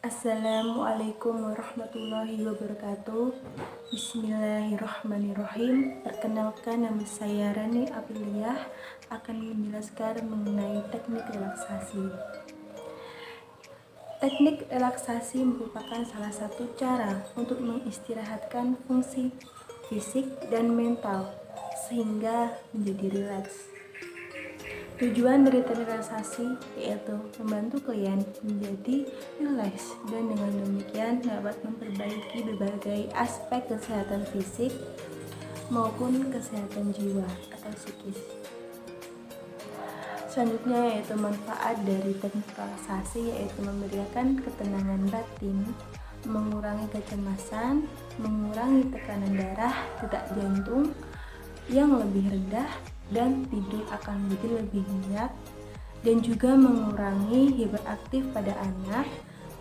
Assalamualaikum warahmatullahi wabarakatuh. Bismillahirrahmanirrahim. Perkenalkan, nama saya Rani Apriliah, akan menjelaskan mengenai teknik relaksasi. Teknik relaksasi merupakan salah satu cara untuk mengistirahatkan fungsi fisik dan mental sehingga menjadi rileks. Tujuan dari teknik relaksasi yaitu membantu klien menjadi rileks dan dengan demikian dapat memperbaiki berbagai aspek kesehatan fisik maupun kesehatan jiwa atau psikis. Selanjutnya yaitu manfaat dari teknik relaksasi yaitu memberikan ketenangan batin, mengurangi kecemasan, mengurangi tekanan darah, detak jantung yang lebih rendah, dan tidur akan menjadi lebih nyenyak, dan juga mengurangi hiperaktif pada anak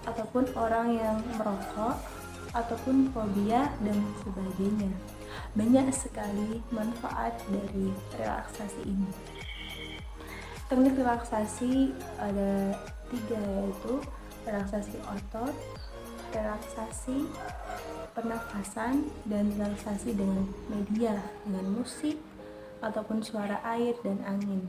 ataupun orang yang merokok ataupun fobia dan sebagainya. Banyak sekali manfaat dari relaksasi ini. Teknik relaksasi ada 3, yaitu relaksasi otot, relaksasi pernafasan, dan relaksasi dengan media, dengan musik ataupun suara air dan angin.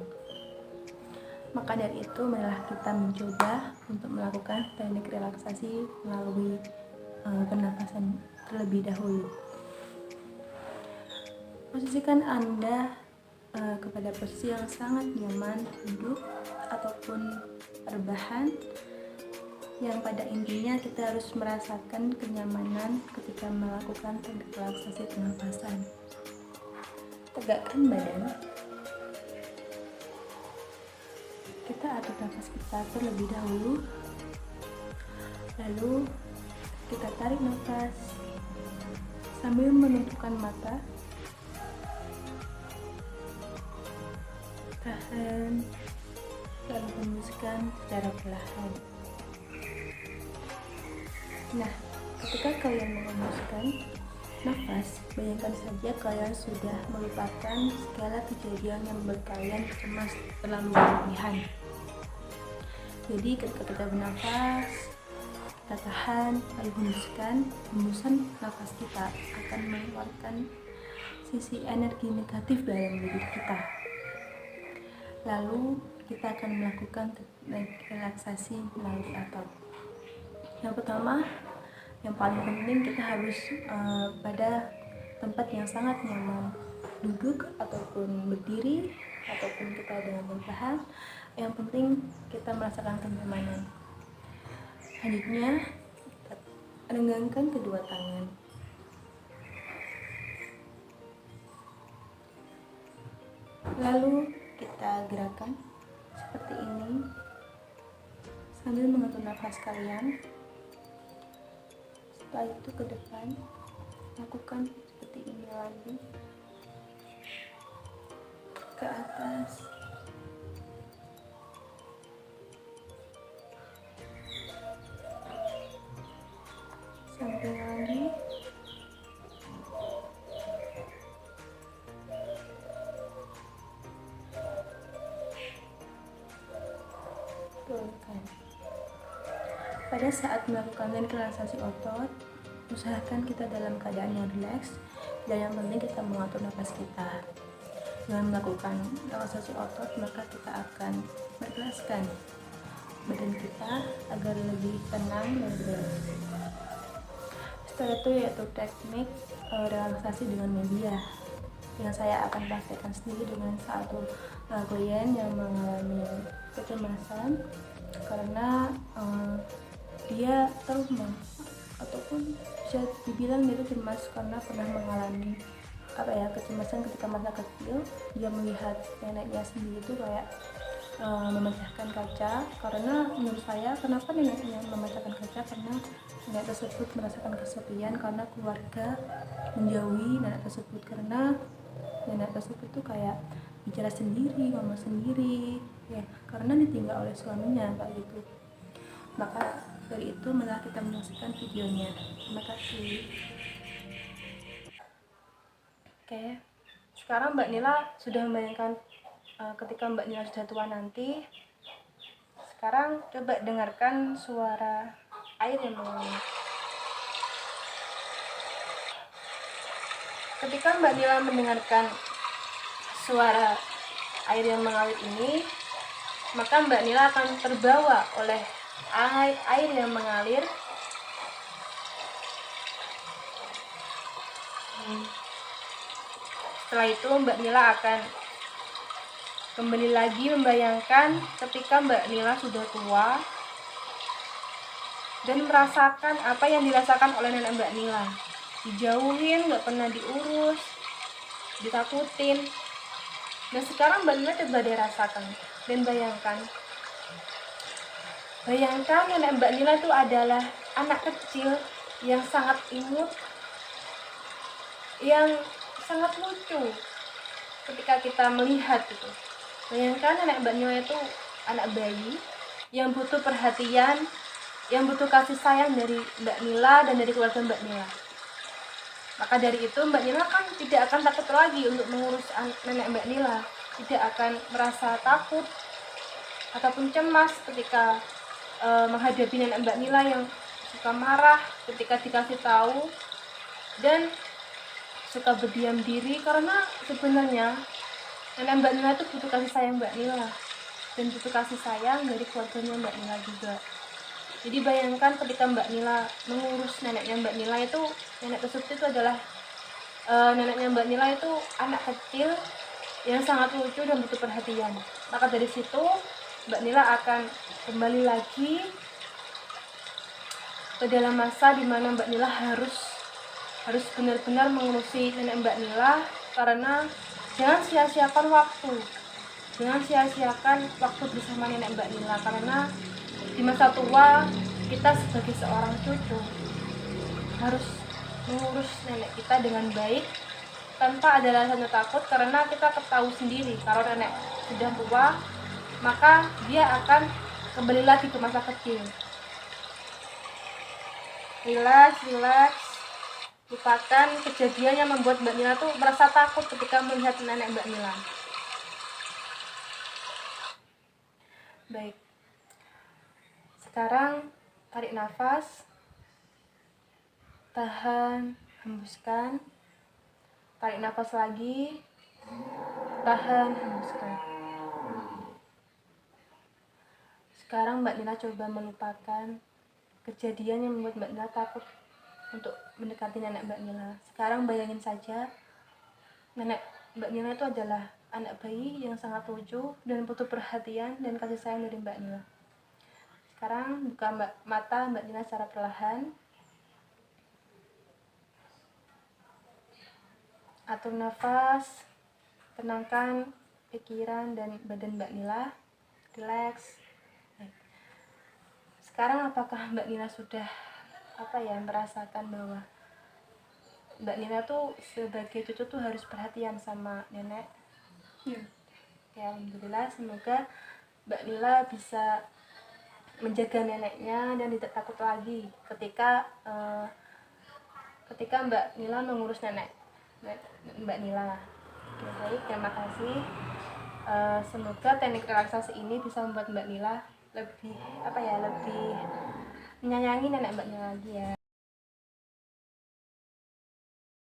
Maka dari itu, marilah kita mencoba untuk melakukan teknik relaksasi melalui pernapasan terlebih dahulu. Posisikan Anda kepada posisi yang sangat nyaman, duduk ataupun rebahan, yang pada intinya kita harus merasakan kenyamanan ketika melakukan teknik relaksasi pernapasan. Tegakkan badan. Kita atur nafas kita terlebih dahulu. Lalu kita tarik nafas sambil menutupkan mata. Tahan, lalu hembuskan secara perlahan. Nah, ketika kalian menghembuskan nafas, bayangkan saja kalian sudah melupakan segala kejadian yang membuat kalian cemas terlalu berlebihan. Jadi ketika kita bernafas, kita tahan, lalu hembuskan. Hembusan nafas kita akan mengeluarkan sisi energi negatif dalam diri kita. Lalu kita akan melakukan teknik relaksasi melalui otot. Yang pertama, yang paling penting kita harus pada tempat yang sangat nyaman, duduk ataupun berdiri ataupun kita dengan berbahan. Yang penting kita merasakan kenyamanan. Selanjutnya, kita renggangkan kedua tangan. Lalu kita gerakan seperti ini sambil mengatur nafas kalian. Setelah itu ke depan, lakukan seperti ini lagi, ke atas, samping lagi, turunkan. Pada saat melakukan teknik relaksasi otot, usahakan kita dalam keadaan yang rileks, dan yang penting kita mengatur nafas kita. Dengan melakukan relaksasi otot, maka kita akan mengikhlaskan badan kita agar lebih tenang dan rileks. Setelah itu yaitu teknik relaksasi dengan media, yang saya akan praktekkan sendiri dengan satu klien yang mengalami kecemasan karena dia trauma ataupun bisa dibilang dia itu cemas karena pernah mengalami kecemasan ketika masa kecil. Dia melihat neneknya sendiri itu kayak memecahkan kaca, karena menurut saya kenapa neneknya memecahkan kaca, karena nenek tersebut merasakan kesepian karena keluarga menjauhi nenek tersebut, karena nenek tersebut tuh kayak bicara sendiri, ngomong sendiri ya, karena ditinggal oleh suaminya kayak gitu. Maka dari itu malah kita menyaksikan videonya. Terima kasih. Oke, sekarang Mbak Nila sudah membayangkan ketika Mbak Nila sudah tua nanti. Sekarang coba dengarkan suara air yang mengalir. Ketika Mbak Nila mendengarkan suara air yang mengalir ini, maka Mbak Nila akan terbawa oleh air yang mengalir. Setelah itu Mbak Nila akan kembali lagi membayangkan ketika Mbak Nila sudah tua dan merasakan apa yang dirasakan oleh nenek Mbak Nila. Dijauhin, gak pernah diurus, ditakutin. Dan sekarang Mbak Nila coba dirasakan dan bayangkan nenek Mbak Nila itu adalah anak kecil yang sangat imut, yang sangat lucu ketika kita melihat itu. Bayangkan nenek Mbak Nila itu anak bayi yang butuh perhatian, yang butuh kasih sayang dari Mbak Nila dan dari keluarga Mbak Nila. Maka dari itu Mbak Nila kan tidak akan takut lagi untuk mengurus nenek Mbak Nila, tidak akan merasa takut ataupun cemas ketika menghadapi nenek Mbak Nila yang suka marah ketika dikasih tahu dan suka berdiam diri, karena sebenarnya nenek Mbak Nila itu butuh kasih sayang Mbak Nila dan butuh kasih sayang dari keluarganya Mbak Nila juga. Jadi bayangkan ketika Mbak Nila mengurus neneknya Mbak Nila itu, nenek tersebut itu adalah neneknya Mbak Nila itu anak kecil yang sangat lucu dan butuh perhatian. Maka dari situ Mbak Nila akan kembali lagi ke dalam masa dimana Mbak Nila harus benar-benar mengurusi nenek Mbak Nila, karena jangan sia-siakan waktu bersama nenek Mbak Nila, karena di masa tua kita sebagai seorang cucu harus mengurus nenek kita dengan baik tanpa ada rasa takut, karena kita ketahui sendiri kalau nenek sudah tua maka dia akan kembali lagi ke masa kecil. Relax, lupakan kejadian yang membuat Mbak Nila tuh merasa takut ketika melihat nenek Mbak Nila. Baik, sekarang tarik nafas, tahan, hembuskan, tarik nafas lagi, tahan, hembuskan. Sekarang Mbak Nila coba melupakan kejadian yang membuat Mbak Nila takut untuk mendekati nenek Mbak Nila. Sekarang bayangin saja nenek Mbak Nila itu adalah anak bayi yang sangat lucu dan butuh perhatian dan kasih sayang dari Mbak Nila. Sekarang buka mata Mbak Nila secara perlahan. Atur nafas, tenangkan pikiran dan badan Mbak Nila. Relax. Sekarang apakah Mbak Nila sudah merasakan bahwa Mbak Nila tuh sebagai cucu tuh harus perhatian sama nenek? Ya, alhamdulillah, semoga Mbak Nila bisa menjaga neneknya dan tidak takut lagi ketika Mbak Nila mengurus nenek Mbak Nila. Oke, baik, terima kasih. Semoga teknik relaksasi ini bisa membuat Mbak Nila lebih menyayangi nenek Mbak Nila lagi ya.